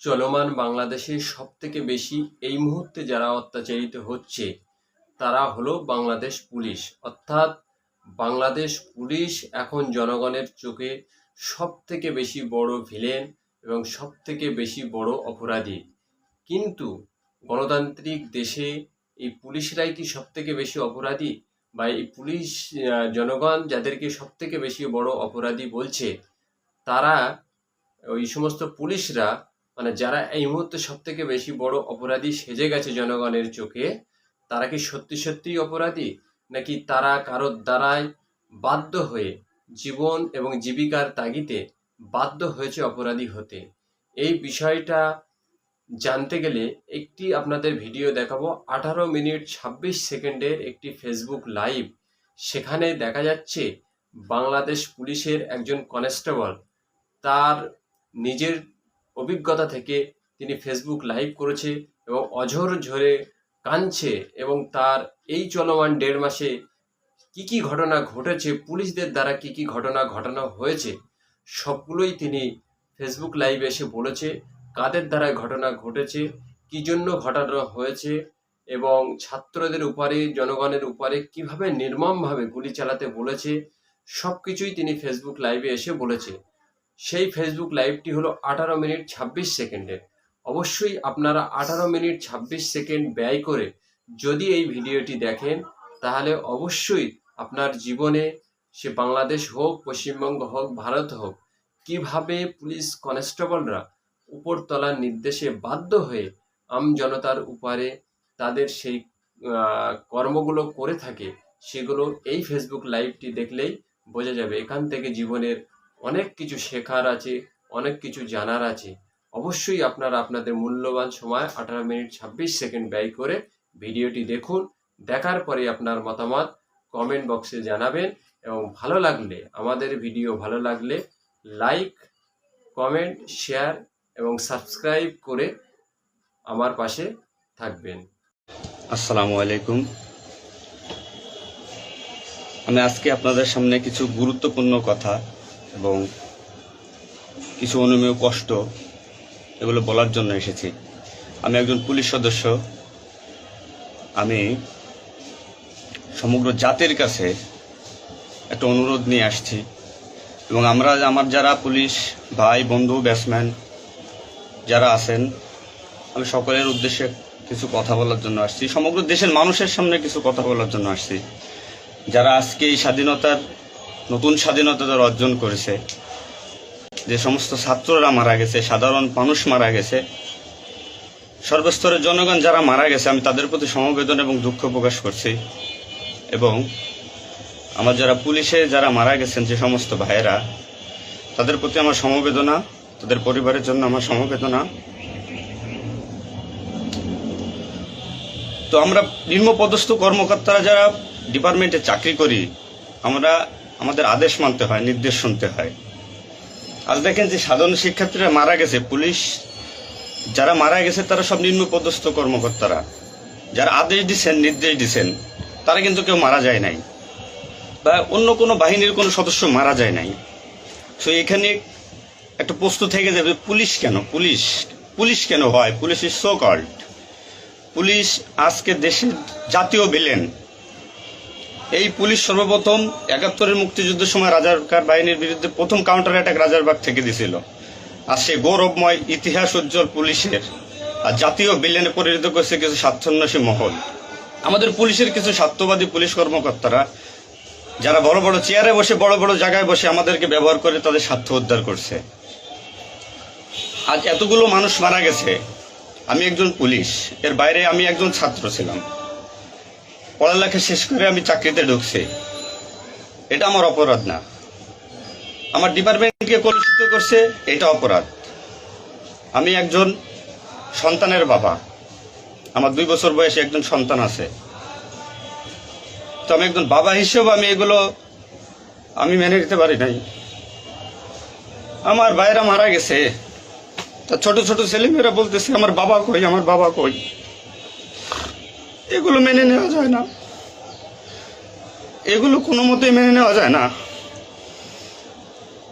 চলমান বাংলাদেশে সবথেকে বেশি এই মুহূর্তে যারা অত্যাচারিত হচ্ছে তারা হলো বাংলাদেশ পুলিশ। অর্থাৎ বাংলাদেশ পুলিশ এখন জনগণের চোখে সবথেকে বেশি বড় ভিলেন এবং সবথেকে বেশি বড় অপরাধী। কিন্তু গণতান্ত্রিক দেশে এই পুলিশরাই কি সবথেকে বেশি অপরাধী? বা এই পুলিশ জনগণ যাদেরকে সবথেকে বেশি বড় অপরাধী বলছে, তারা ওই সমস্ত পুলিশরা মানে যারা এই মুহূর্তে সবথেকে বেশি বড় অপরাধী সেজে গেছে জনগণের চোখে, তারা কি সত্যি সত্যিই অপরাধী, নাকি তারা কারোর দ্বারাই বাধ্য হয়ে জীবন এবং জীবিকার তাগিদে বাধ্য হয়েছে অপরাধী হতে? এই বিষয়টা জানতে গেলে একটি আপনাদের ভিডিও দেখাবো। 18 মিনিট 26 সেকেন্ডের একটি ফেসবুক লাইভ। সেখানে দেখা যাচ্ছে বাংলাদেশ পুলিশের একজন কনস্টেবল তার নিজের অভিজ্ঞতা থেকে তিনি ফেসবুক লাইভ করেছে এবং অঝর ঝরে কাঁদছে এবং তার এই চলমান 1.5 মাসে কি কি ঘটনা ঘটেছে, পুলিশদের দ্বারা কি কি ঘটনা ঘটানো হয়েছে, সবগুলোই তিনি ফেসবুক লাইভে এসে বলেছে। কাদের দ্বারা ঘটনা ঘটেছে, কি জন্য ঘটানো হয়েছে এবং ছাত্রদের উপরে, জনগণের উপরে কিভাবে নির্মমভাবে গুলি চালাতে বলেছে, সব কিছুই তিনি ফেসবুক লাইভে এসে বলেছে। সেই ফেসবুক লাইভটি হলো 18 মিনিট 26 সেকেন্ডের। অবশ্যই আপনারা 18 মিনিট 26 সেকেন্ড ব্যয় করে যদি এই ভিডিওটি দেখেন, তাহলে অবশ্যই আপনার জীবনে, সে বাংলাদেশ হোক, পশ্চিমবঙ্গ হোক, ভারত হোক, কিভাবে পুলিশ কনস্টেবলরা উপরতলার নির্দেশে বাধ্য হয়ে আম জনতার উপরে তাদের সেই কর্মগুলো করে থাকে, সেগুলো এই ফেসবুক লাইভটি দেখলেই বোঝা যাবে। এখান থেকে জীবনের অনেক কিছু শেখার আছে, অনেক কিছু জানার আছে। অবশ্যই আপনারা আপনাদের মূল্যবান সময় 18 মিনিট 26 সেকেন্ড ব্যয় করে ভিডিওটি দেখুন। দেখার পরে আপনার মতামত কমেন্ট বক্সে জানাবেন এবং ভালো লাগলে, আমাদের ভিডিও ভালো লাগলে লাইক, কমেন্ট, শেয়ার এবং সাবস্ক্রাইব করে আমার পাশে থাকবেন। আসসালামু আলাইকুম। আমি আজকে আপনাদের সামনে কিছু গুরুত্বপূর্ণ কথা এবং কিছু অনুমেয় কষ্ট এগুলো বলার জন্য এসেছি। আমি একজন পুলিশ সদস্য। আমি সমগ্র জাতির কাছে একটা অনুরোধ নিয়ে আসছি এবং আমার যারা পুলিশ ভাই, বন্ধু, ব্যাটসম্যান যারা আছেন, আমি সকলের উদ্দেশ্যে কিছু কথা বলার জন্য আসছি। সমগ্র দেশের মানুষের সামনে কিছু কথা বলার জন্য আসছি। যারা আজকে এই স্বাধীনতার, নতুন স্বাধীনতা যারা অর্জন করেছে, যে সমস্ত ছাত্ররা মারা গেছে, সাধারণ মানুষ মারা গেছে, সর্বস্তরের জনগণ যারা মারা গেছে, আমি তাদের প্রতি সমবেদনা এবং দুঃখ প্রকাশ করছি। এবং আমার যারা পুলিশে যারা মারা গেছেন, যে সমস্ত ভাইয়েরা, তাদের প্রতি আমার সমবেদনা, তাদের পরিবারের জন্য আমার সমবেদনা। তো আমরা নিম্নপদস্থ কর্মকর্তারা যারা ডিপার্টমেন্টে চাকরি করি, আমরা আমাদের আদেশ মানতে হয়, নির্দেশ শুনতে হয়। আজ দেখেন যে সাধারণ শিক্ষার্থীরা মারা গেছে, পুলিশ যারা মারা গেছে তারা সব নিম্নপদস্থ কর্মকর্তারা, যারা আদেশ দিচ্ছেন, নির্দেশ দিচ্ছেন, তারা কিন্তু কেউ মারা যায় নাই, বা অন্য কোনো বাহিনীর কোনো সদস্য মারা যায় নাই। তো এখানে একটা প্রশ্ন থেকে যাবে, পুলিশ কেন, পুলিশ কেন হয়? Police is so called. Police আজকে দেশের জাতীয় ভিলেন। এই পুলিশ সর্বপ্রথম 71-এর মুক্তিযুদ্ধের সময় রাজাকার বাহিনীর বিরুদ্ধে প্রথম কাউন্টার অ্যাটাক রাজারবাগ থেকে দিছিল। আর সে গৌরবময় ইতিহাস উজ্জ্বল পুলিশের আর জাতীয় ভিলেনে পরিণত করছে কিছু স্বার্থান্বেষী মহল। আমাদের পুলিশের কিছু স্বার্থবাদী পুলিশ কর্মকর্তারা, যারা বড় বড় চেয়ারে বসে, বড় বড় জায়গায় বসে আমাদেরকে ব্যবহার করে তাদের স্বার্থ উদ্ধার করছে। আজ এতগুলো মানুষ মারা গেছে। আমি একজন পুলিশ, এর বাইরে আমি একজন ছাত্র ছিলাম। পড়ালেখা শেষ করে আমি চাকরিতে ঢুকছি। এটা আমার অপরাধ না। আমার ডিপার্টমেন্টকে কলুষিত করছে, এটা অপরাধ। আমি একজন সন্তানের বাবা। আমার 2 বছর বয়সে একজন সন্তান আছে। তো আমি একজন বাবা হিসেবে আমি মেনে নিতে পারি নাই। আমার ভাইরা মারা গেছে, তা ছোট ছোট ছেলেমেয়েরা বলতেছে আমার বাবা কই, আমার বাবা কই। এগুলো মেনে নেওয়া যায় না, এগুলো কোনো মতেই মেনে নেওয়া যায় না।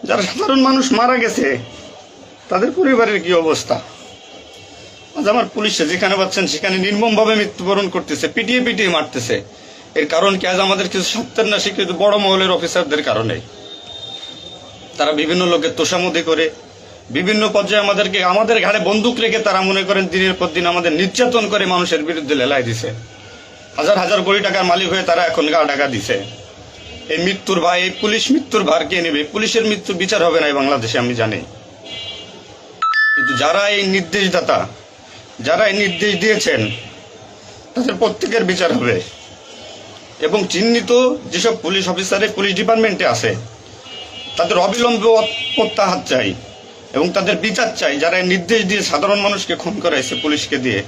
যারা সাধারণ মানুষ মারা গেছে, তাদের পরিবারের কি অবস্থা? আজ আমার পুলিশে যেখানে পাচ্ছেন সেখানে নির্মমভাবে মৃত্যুবরণ করতেছে, পিটিয়ে পিটিয়ে মারতেছে। এর কারণ কি? আজ আমাদের কিছু সত্যের না স্বীকৃত বড় মহলের অফিসারদের কারণে। তারা বিভিন্ন লোকের তোষামোদি করে বিভিন্ন পর্যায়ে আমাদের ঘাড়ে বন্দুক রেখে তারা মনে করেন দিনের পর দিন আমাদের নির্যাতন করে মানুষের বিরুদ্ধে লেলাই দিছে। হাজার হাজার কোটি টাকার মালিক হয়ে তারা এখন গা ঢাকা দিছে। এই মৃত্যুর ভার, এই পুলিশ মৃত্যুর ভার কে নেবে? পুলিশের মৃত্যুর বিচার হবে না এই বাংলাদেশে, আমি জানি। কিন্তু যারা এই নির্দেশদাতা, যারা এই নির্দেশ দিয়েছেন, তাদের প্রত্যেকের বিচার হবে। এবং চিহ্নিত যেসব পুলিশ অফিসার পুলিশ ডিপার্টমেন্টে আছে তাদের অবিলম্বে প্রত্যাহার চাই এবং তাদের বিচার চাই, যারা এই নির্দেশ দিয়ে সাধারণ মানুষকে খুন করাইছে পুলিশকে দিয়ে।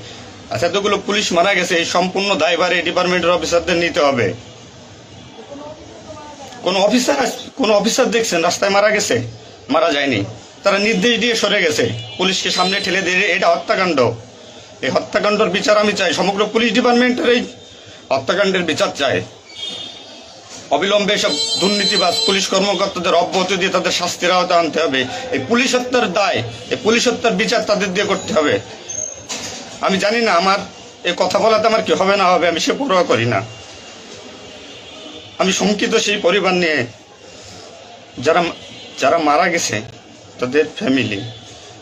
আচ্ছা, এতগুলো পুলিশ মারা গেছে, এই সম্পূর্ণ দায়ভার এই ডিপার্টমেন্টের অফিসারদের নিতে হবে। কোন অফিসার দেখছেন রাস্তায় মারা গেছে? মারা যায়নি। তারা নির্দেশ দিয়ে সরে গেছে, পুলিশকে সামনে ঠেলে দিয়ে। এটা হত্যাকাণ্ড। এই হত্যাকাণ্ডের বিচার আমি চাই। সমগ্র পুলিশ ডিপার্টমেন্টের এই হত্যাকাণ্ডের বিচার চাই। অবিলম্বে সব দুর্নীতিবাজ পুলিশ কর্মকর্তাদের অব্যাহতি দিয়ে তাদের শাস্তির আওতায় আনতে হবে। এই পুলিশ হত্যার দায়, এই পুলিশ হত্যার বিচার তাদের দিয়ে করতে হবে। আমি জানি না আমার এই কথা বলাতে আমার কি হবে না হবে, আমি সে পরোয়া করি না। আমি শঙ্কিত সেই পরিবার নিয়ে, যারা মারা গেছে, তাদের ফ্যামিলি,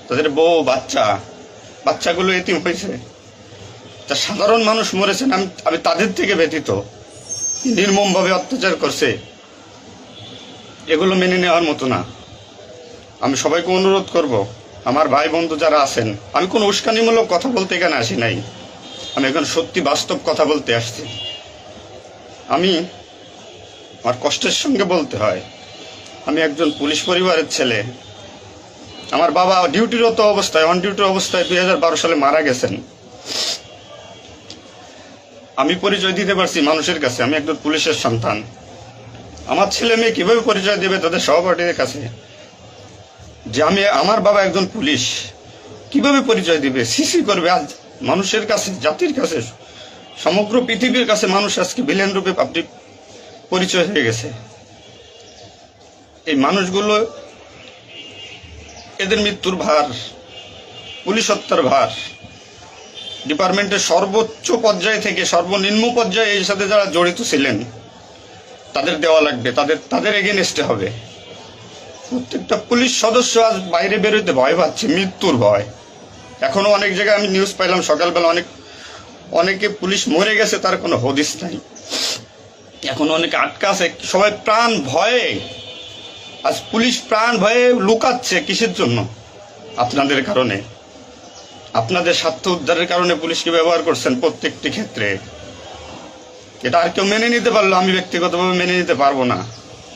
তাদের বউ বাচ্চাগুলো এতিম হয়েছে, তা সাধারণ মানুষ মরেছেন। আমি তাদের থেকে ব্যতীত। নির্মমভাবে অত্যাচার করছে, এগুলো মেনে নেওয়ার মতো না। আমি সবাইকে অনুরোধ করব, আমার ভাই বন্ধু যারা আছেন, আমি কোনো উস্কানিমূলক কথা বলতে এখানে আসি নাই। আমি এখন সত্যি বাস্তব কথা বলতে আসছি। আমার কষ্টের সঙ্গে বলতে হয়, আমি একজন পুলিশ পরিবারের ছেলে। আমার বাবা ডিউটিরত অবস্থায়, অন ডিউটির অবস্থায় 2012 সালে মারা গেছেন। আমি পরিচয় দিতে পারছি মানুষের কাছে, আমি একজন পুলিশের সন্তান। আমার ছেলে মেয়ে কিভাবে পরিচয় দেবে তাদের সহপাঠীদের কাছে যে আমার বাবা একজন পুলিশ? কিভাবে পরিচয় দিবে? সিসি করবে? আজ মানুষের কাছে, জাতির কাছে, সমগ্র পৃথিবীর কাছে মানুষ আজকে ভিলেন রূপে পাবলিক পরিচয় হয়ে গেছে। এই মানুষগুলো, এদের মৃত্যুর ভার, পুলিশ হত্যার ভার ডিপার্টমেন্টের সর্বোচ্চ পর্যায়ে থেকে সর্বনিম্ন পর্যায়ে এর সাথে যারা জড়িত ছিলেন তাদের দেওয়া লাগবে, তাদের এগেনস্টে হবে। প্রত্যেকটা পুলিশ সদস্য আজ বাইরে বেরোতে ভয় পাচ্ছে, মৃত্যুর ভয়। এখনো অনেক জায়গায় আমি নিউজ পাইলাম সকালবেলা, অনেকে পুলিশ মরে গেছে, তার কোনো হদিস নাই। এখন অনেকে আটকা আছে, সবাই প্রাণ ভয়ে, আজ পুলিশ প্রাণ ভয়ে লুকাচ্ছে। কিসের জন্য? আপনাদের কারণে, আপনাদের স্বার্থ উদ্ধারের কারণে পুলিশকে ব্যবহার করছেন প্রত্যেকটি ক্ষেত্রে। এটা আর কেউ মেনে নিতে পারলো, আমি ব্যক্তিগতভাবে মেনে নিতে পারবো না।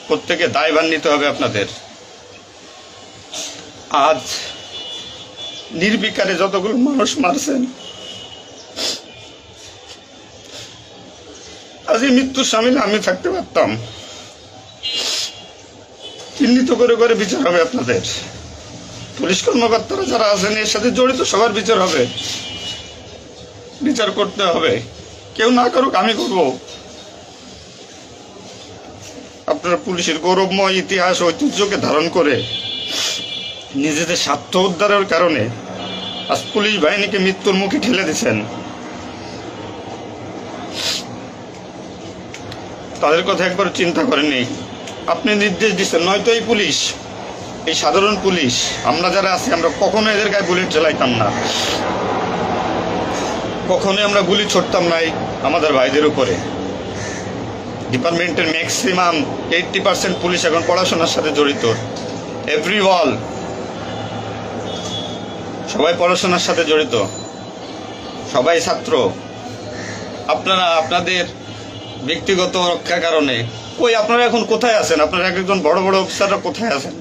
প্রত্যেকে দায়ভার নিতে হবে আপনাদের। আজ নির্বিকারে যতগুলো মানুষ মারছেন, আজ এই মৃত্যুর সামিল আমি থাকতে পারতাম। চিহ্নিত করে করে বিচার হবে আপনাদের। পুলিশ কর্মকর্তারা যারা আছেন এর সাথে জড়িত সবার বিচার হবে, বিচার করতে হবে। কেউ না করুক, আমি করব। আপনারা পুলিশের গৌরবময় ইতিহাস ঐতিহ্যকে ধারণ করে নিজেদের স্বার্থ উদ্ধারের কারণে আজ পুলিশ বাহিনীকে মৃত্যুর মুখে ঠেলে দিচ্ছেন। তাদের কথা একবার চিন্তা করেননি। আপনি নির্দেশ দিচ্ছেন, নয়তো এই পুলিশ, এই সাধারণ পুলিশ, আমরা যারা আছি, আমরা কখনো এদের গায়ে বুলেট চালাইতাম না, কখনোই আমরা গুলি ছড়তাম না আমাদের ভাইদের উপরে। ডিপার্টমেন্টের ম্যাক্সিমাম 80% পুলিশ এখন পড়াশোনার সাথে জড়িত। এভরি ওয়াল, সবাই পড়াশোনার সাথে জড়িত, সবাই ছাত্র। আপনারা আপনাদের ব্যক্তিগত রক্ষার কারণে আপনারা এখন কোথায় আছেন? আপনারা একজন বড় বড় অফিসাররা কোথায় আছেন?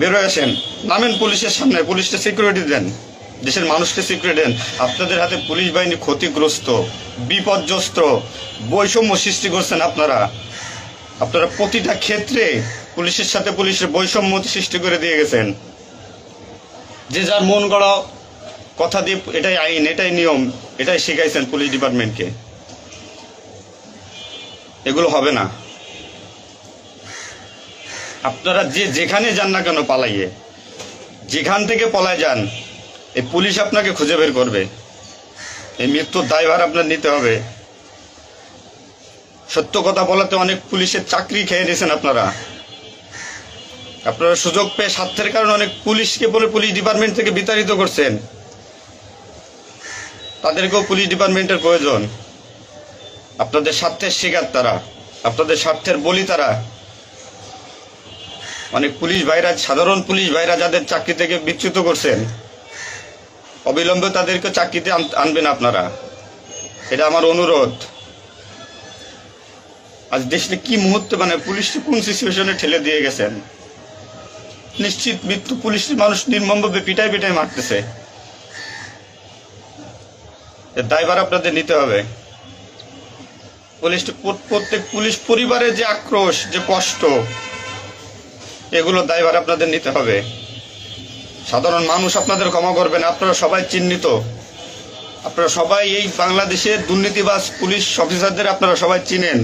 বেরোয় আসেন, নামেন পুলিশের সামনে, পুলিশকে সিকিউরিটি দেন, দেশের মানুষকে সিকিউরিটি দেন। আপনাদের হাতে পুলিশ বাহিনী ক্ষতিগ্রস্ত, বিপর্যস্ত, বৈষম্য সৃষ্টি করছেন আপনারা। প্রতিটা ক্ষেত্রে পুলিশের সাথে পুলিশের বৈষম্য সৃষ্টি করে দিয়ে গেছেন। যে যার মন গড়া কথা দিয়ে এটাই আইন, এটাই নিয়ম, এটাই শিখাইছেন পুলিশ ডিপার্টমেন্টকে। এগুলো হবে না। আপনারা যেখানে যান না কেন পালাইয়ে, যেখান থেকে পলায় যান, এই পুলিশ আপনাকে খুঁজে বের করবে। এই মৃত্যুর দায়ভার আপনার নিতে হবে। সত্য কথা বলাতে অনেক পুলিশের চাকরি খেয়ে নিয়েছেন আপনারা। আপনারা সুযোগ পেয়ে স্বার্থের কারণে অনেক পুলিশকে বলে পুলিশ ডিপার্টমেন্ট থেকে বিতাড়িত করছেন। তাদেরকেও পুলিশ ডিপার্টমেন্টের প্রয়োজন। আপনাদের স্বার্থের শিকার তারা, আপনাদের স্বার্থের বলি তারা। অনেক পুলিশ ভাইরা, সাধারণ পুলিশ ভাইরা যাদের চাকরি থেকে বিচ্যুত করছেন, অবিলম্বে তাদেরকে চাকরিতে আনবেন আপনারা। এটা আমার অনুরোধ। আজ দেশে কি মুহূর্তে মানে পুলিশকে কোন সিচুয়েশনে ঠেলে দিয়ে গেছেন। নিশ্চিত মৃত্যু, পুলিশ মানুষ নির্মমভাবে পিটাই পিটাই মারতেছে। এর দায়ভার আপনাদের নিতে হবে। প্রত্যেক পুলিশ পরিবারের যে আক্রোশ, যে কষ্ট, এগুলো দায়ভার আপনাদের নিতে হবে। সাধারণ মানুষ আপনাদের ক্ষমা করবে না। আপনারা সবাই চিহ্নিত। আপনারা সবাই এই বাংলাদেশের দুর্নীতিবাজ পুলিশ অফিসারদের আপনারা সবাই চিনেন।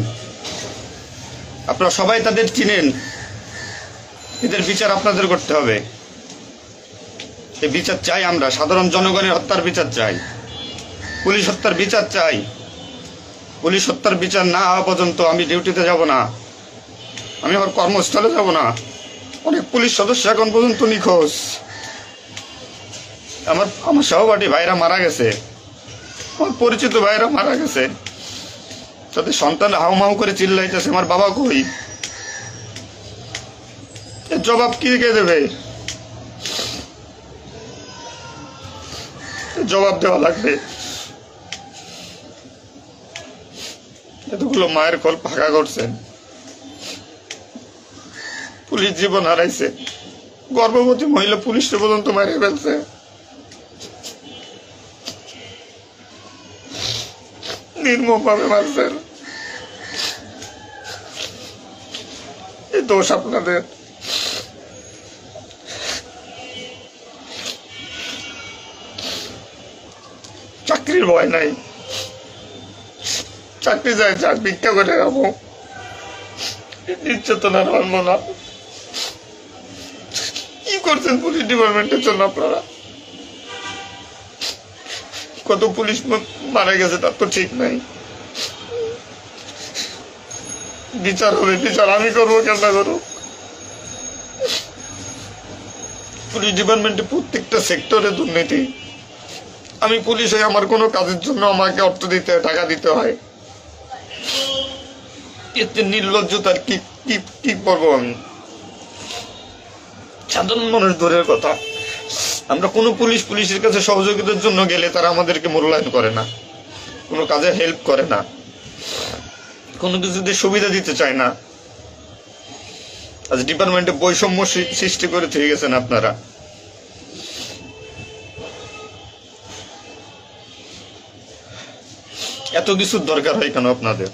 আপনারা সবাই তাদের চিনেন। এদের বিচার আপনাদের করতে হবে। এই বিচার চাই আমরা। সাধারণ জনগণের হত্যার বিচার চাই, পুলিশ হত্যার বিচার চাই। পুলিশ হত্যার বিচার না হওয়া পর্যন্ত আমি ডিউটিতে যাব না, আমি আমার কর্মস্থলে যাব না। অনেক পুলিশ সদস্য এখন পর্যন্ত নিখোঁজ। আমার সহপাঠী ভাইরা মারা গেছে, আমার পরিচিত ভাইরা মারা গেছে। তাদের সন্তান হাউমাউ করে চিল্লাইতেছে, আমার বাবা কই? এর জবাব কি কে দেবে? জবাব দেওয়া লাগবে। এতগুলো মায়ের কোল ফাঁকা করছেন, পুলিশ জীবন হারাইছে, গর্ভবতী মহিলা পুলিশকে পর্যন্ত মেরে ফেলছে। নির্মম ভাবে মারছেন। এই দোষ আপনাদের। চাকরির ভয় নাই, চাকরি যায় যাক, ভিক্ষা করে খাবো, নির্যাতনার মানব না। কি করছেন পুলিশ ডিপার্টমেন্টের জন্য আপনারা? কত পুলিশ মারা গেছে তার তো ঠিক নাই। বিচার হবে, বিচার আমি করবো, কেন না করবো? পুলিশ ডিপার্টমেন্টে প্রত্যেকটা সেক্টরে দুর্নীতি। আমি পুলিশ হয়ে আমার কোনো কাজের জন্য আমাকে অর্থ দিতে হয়, টাকা দিতে হয়। এতে নির্লজ্জতার কি কি কি করবো আমি? সাধারণ মানুষ দূরের কথা, আমরা কোনো পুলিশের কাছে সহযোগিতার জন্য গেলে তারা আমাদেরকে মূল্যায়ন করে না, কোনো কাজে হেল্প করে না, কোনো কিছুতে সুবিধা দিতে চায় না। আজ ডিপার্টমেন্টে বৈষম্য সৃষ্টি করে থেকে গেছেন আপনারা। এত কিছুর দরকার হয় কেন আপনাদের?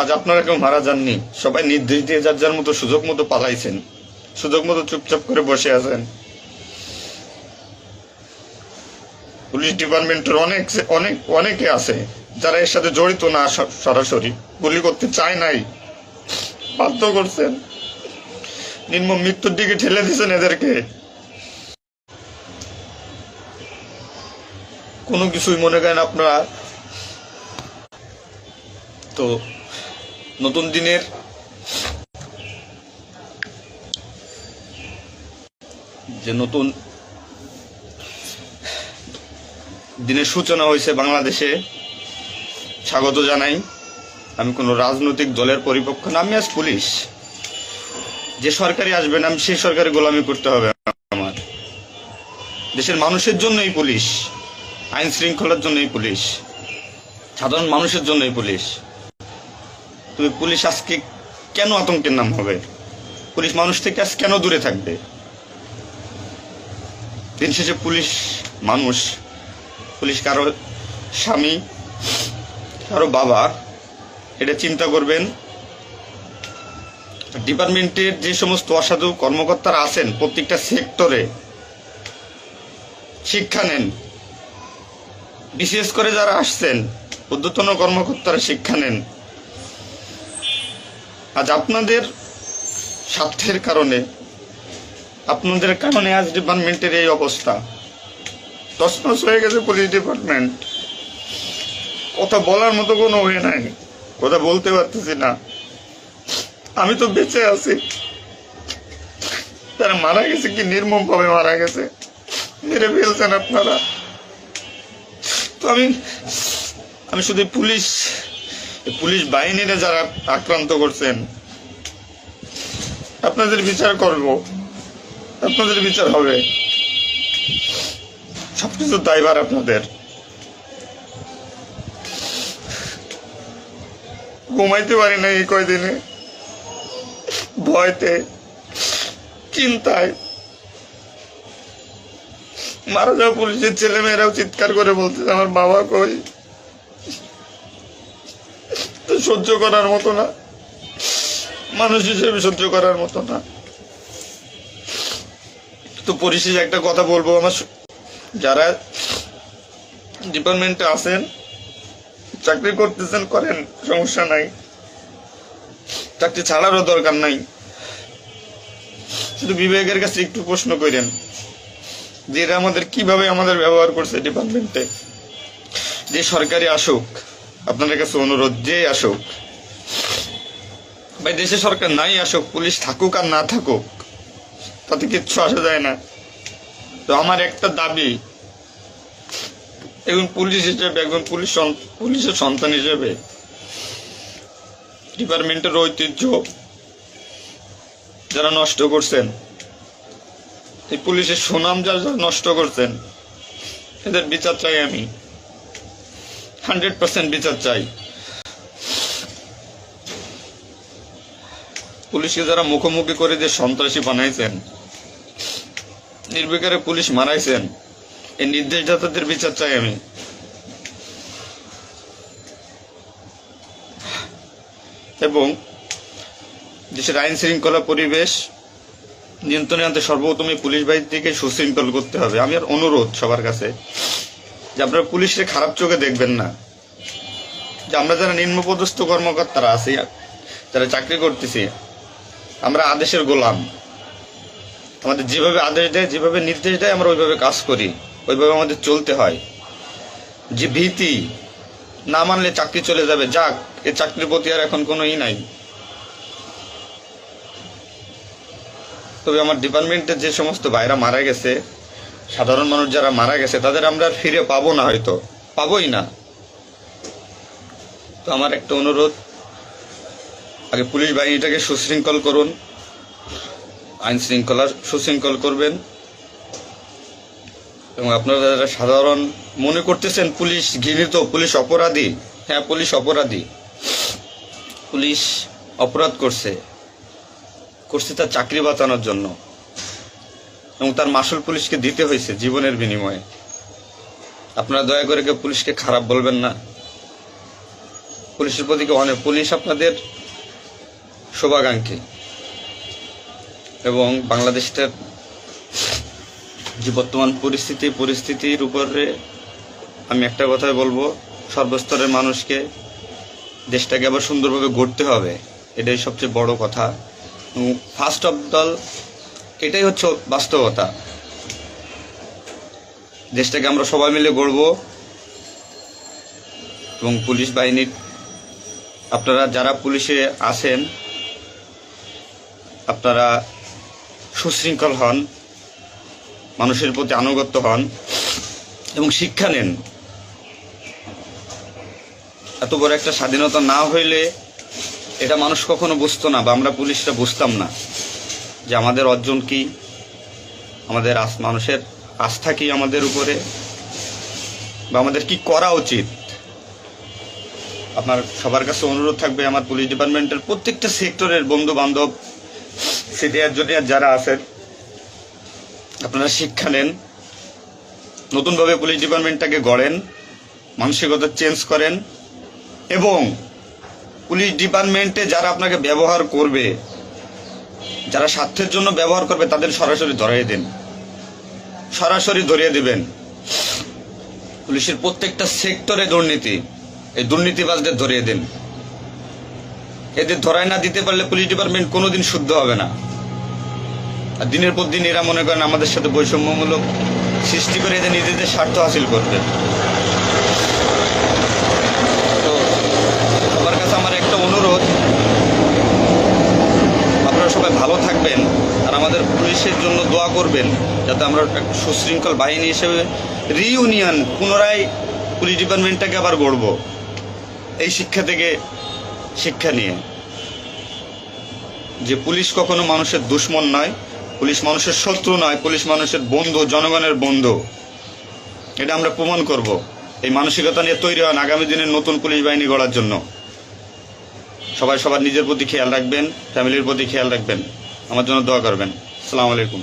আজ আপনারা কেউ মারা যাননি, সবাই নির্দেশ দিয়ে যার যার মতো সুযোগ মতো পালাইছেন, সুযোগ মতো চুপচাপ করে বসে আছেন। পুলিশ ডিপার্টমেন্টের অনেকে আছে যারা এর সাথে জড়িত না, সরাসরি গুলি করতে চায় নাই, বাধ্য করছেন, নির্মম মৃত্যুর দিকে ঠেলে দিয়েছেন এদেরকে। কোনো কিছুই মনে করেন আপনারা। তো নতুন দিনের যে নতুন দিনের সূচনা হয়েছে বাংলাদেশে, স্বাগত জানাই। আমি কোনো রাজনৈতিক দলের পরিপক্ষ না, আমি আজ পুলিশ। যে সরকারি আসবেন আমি সেই সরকারি গোলামি করতে হবে আমার। দেশের মানুষের জন্যই পুলিশ, আইন শৃঙ্খলার জন্যই পুলিশ, সাধারণ মানুষের জন্যই পুলিশ। তুমি পুলিশ আজকে কেন আতঙ্কের নাম হবে? পুলিশ মানুষ থেকে আজ কেন দূরে থাকবে? দিন শেষে পুলিশ মানুষ, পুলিশ কারো স্বামী, কারো বাবা, এটা চিন্তা করবেন। ডিপার্টমেন্টের যে সমস্ত অসাধু কর্মকর্তারা আছেন প্রত্যেকটা সেক্টরে শিক্ষা নেন। বিশেষ করে যারা আসছেন ঊর্ধ্বতন কর্মকর্তারা শিক্ষা নেন। আজ আপনাদের স্বার্থের কারণে আপনাদের কারণে আজ ডিপার্টমেন্টের এই অবস্থা। তছনছ হয়ে গেছে পুলিশ ডিপার্টমেন্ট। কথা বলার মতো কোনো ওয়ে নাই, কথা বলতে পারতেছি না। আমি তো বেঁচে আছি, তারা মারা গেছে কি নির্মম ভাবে মারা গেছে, মেরে ফেলছেন আপনারা। তো আমি শুধু পুলিশ বাহিনীরা যারা আক্রান্ত করছেন, আপনাদের বিচার করব, আপনাদের বিচার হবে। সবকিছু দায়ভার আপনাদের। ঘুমাইতে পারি না এই কয়দিনে, ভয়তে, চিন্তায়। মারা যাওয়া পুলিশের ছেলেমেয়েরাও চিৎকার করে বলতেছে আমার বাবা কই। তো সহ্য করার মতো না, মানুষ হিসেবে সহ্য করার মতো না। তো পরিশেষে একটা কথা বলবো, আমার যারা ডিপার্টমেন্টে আছেন, চাকরি করতেছেন করেন, সমস্যা নাই, চাকরি ছাড়ারও দরকার নাই। শুধু বিবেকের কাছে একটু প্রশ্ন করেন যে এরা কিভাবে আমাদের ব্যবহার করছে ডিপার্টমেন্টে। যে সরকারি আসুক, আপনাদের কাছে অনুরোধ, যে আসুক ভাই, দেশে সরকার নাই আসুক, পুলিশ থাকুক আর না থাকুক, তাতে কিচ্ছু আসা যায় না। তো আমার একটা দাবি, একজন পুলিশ হিসেবে, একজন পুলিশের সন্তান হিসেবে, ডিপার্টমেন্টের ঐতিহ্য যারা নষ্ট করছেন, এই পুলিশের সুনাম যারা নষ্ট করছেন, এদের বিচার চাই আমি, 100% বিচার চাই। পুলিশকে যারা মুখোমুখি করে যে সন্ত্রাসী বানাইছেন, নির্বিকারে পুলিশ মারাইছেন, এই নির্দেশদাতাদের বিচার চাই আমি। এবং দেশের আইন শৃঙ্খলা পরিবেশ নিয়ন্ত্রণে আনতে সর্বপ্রথম পুলিশ বাহিনীকে সুশৃঙ্খল করতে হবে। আমি আর অনুরোধ সবার কাছে যে আপনারা পুলিশকে খারাপ চোখে দেখবেন না। যে আমরা যারা নিম্নপদস্থ কর্মকর্তারা আছি, যারা চাকরি করতেছি, আমরা আদেশের গোলাম। আমাদের যেভাবে আদেশ দেয়, যেভাবে নির্দেশ দেয়, আমরা ওইভাবে কাজ করি, ওইভাবে আমাদের চলতে হয়। যে ভীতি, না মানলে চাকরি চলে যাবে, যাক, এ চাকরির প্রতি আর এখন কোনো নাই। তবে আমার ডিপার্টমেন্টের যে সমস্ত ভাইরা মারা গেছে, সাধারণ মানুষ যারা মারা গেছে, তাদের আমরা আর ফিরে পাবো না, হয়তো পাবোই না। তো আমার একটা অনুরোধ, আগে পুলিশ বাহিনীটাকে সুশৃঙ্খল করুন, আইন শৃঙ্খলা সুশৃঙ্খল করবেন। এবং আপনারা যারা সাধারণ মনে করতেছেন পুলিশ ঘৃণিত, পুলিশ অপরাধী, হ্যাঁ পুলিশ অপরাধী, পুলিশ অপরাধ করছে তার চাকরি বাঁচানোর জন্য, এবং তার মাসুল পুলিশকে দিতে হয়েছে জীবনের বিনিময়ে। আপনারা দয়া করে কেউ পুলিশকে খারাপ বলবেন না। পুলিশের প্রতি অনেক, পুলিশ আপনাদের শুভাকাঙ্ক্ষী। এবং বাংলাদেশের যে বর্তমান পরিস্থিতির উপরে আমি একটা কথাই বলবো, সর্বস্তরের মানুষকে, দেশটাকে আবার সুন্দরভাবে গড়তে হবে, এটাই সবচেয়ে বড় কথা। ফার্স্ট অফ অল এটাই হচ্ছে বাস্তবতা। দেশটাকে আমরা সবাই মিলে গড়ব। এবং পুলিশ বাহিনীর, আপনারা যারা পুলিশে আছেন, আপনারা সুশৃঙ্খল হন, মানুষের প্রতি আনুগত্য হন এবং শিক্ষা নেন। এত বড় একটা স্বাধীনতা না হইলে এটা মানুষ কখনো বুঝতো না, বা আমরা পুলিশরা বুঝতাম না যে আমাদের অর্জন কি, আমাদের মানুষের আস্থা কি আমাদের উপরে, বা আমাদের কি করা উচিত। আপনার সবার কাছে অনুরোধ থাকবে, আমার পুলিশ ডিপার্টমেন্টের প্রত্যেকটা সেক্টরের বন্ধু বান্ধব, সিনিয়র জুনিয়র যারা আছেন, আপনারা শিক্ষা নেন, নতুনভাবে পুলিশ ডিপার্টমেন্টটাকে গড়েন, মানসিকতা চেঞ্জ করেন। এবং পুলিশ ডিপার্টমেন্টে যারা আপনাকে ব্যবহার করবে, যারা স্বার্থের জন্য ব্যবহার করবে, তাদের সরাসরি ধরিয়ে দিন, সরাসরি ধরিয়ে দিবেন। পুলিশের প্রত্যেকটা সেক্টরে দুর্নীতি, এই দুর্নীতিবাজদের ধরিয়ে দিন। এদের ধরায় না দিতে পারলে পুলিশ ডিপার্টমেন্ট কোনোদিন শুদ্ধ হবে না। আর দিনের পর দিন এরা মনে করেন আমাদের সাথে বৈষম্যমূলক সৃষ্টি করে এদের নিজেদের স্বার্থ হাসিল করবে। তো সবার কাছে আমার একটা অনুরোধ, আপনারা সবাই ভালো থাকবেন আর আমাদের পুলিশের জন্য দোয়া করবেন, যাতে আমরা একটা সুশৃঙ্খল বাহিনী হিসেবে রিইউনিয়ন পুনরায় পুলিশ ডিপার্টমেন্টটাকে আবার গড়ব, এই শিক্ষা থেকে শিক্ষা নিয়ে যে পুলিশ কখনো মানুষের দুশ্মন নয়, পুলিশ মানুষের শত্রু নয়, পুলিশ মানুষের বন্ধু, জনগণের বন্ধু। এটা আমরা প্রমাণ করব। এই মানসিকতা নিয়ে তৈরি হন আগামী দিনের নতুন পুলিশ বাহিনী গড়ার জন্য। সবাই সবার নিজের প্রতি খেয়াল রাখবেন, ফ্যামিলির প্রতি খেয়াল রাখবেন, আমার জন্য দোয়া করবেন। আসসালামু আলাইকুম।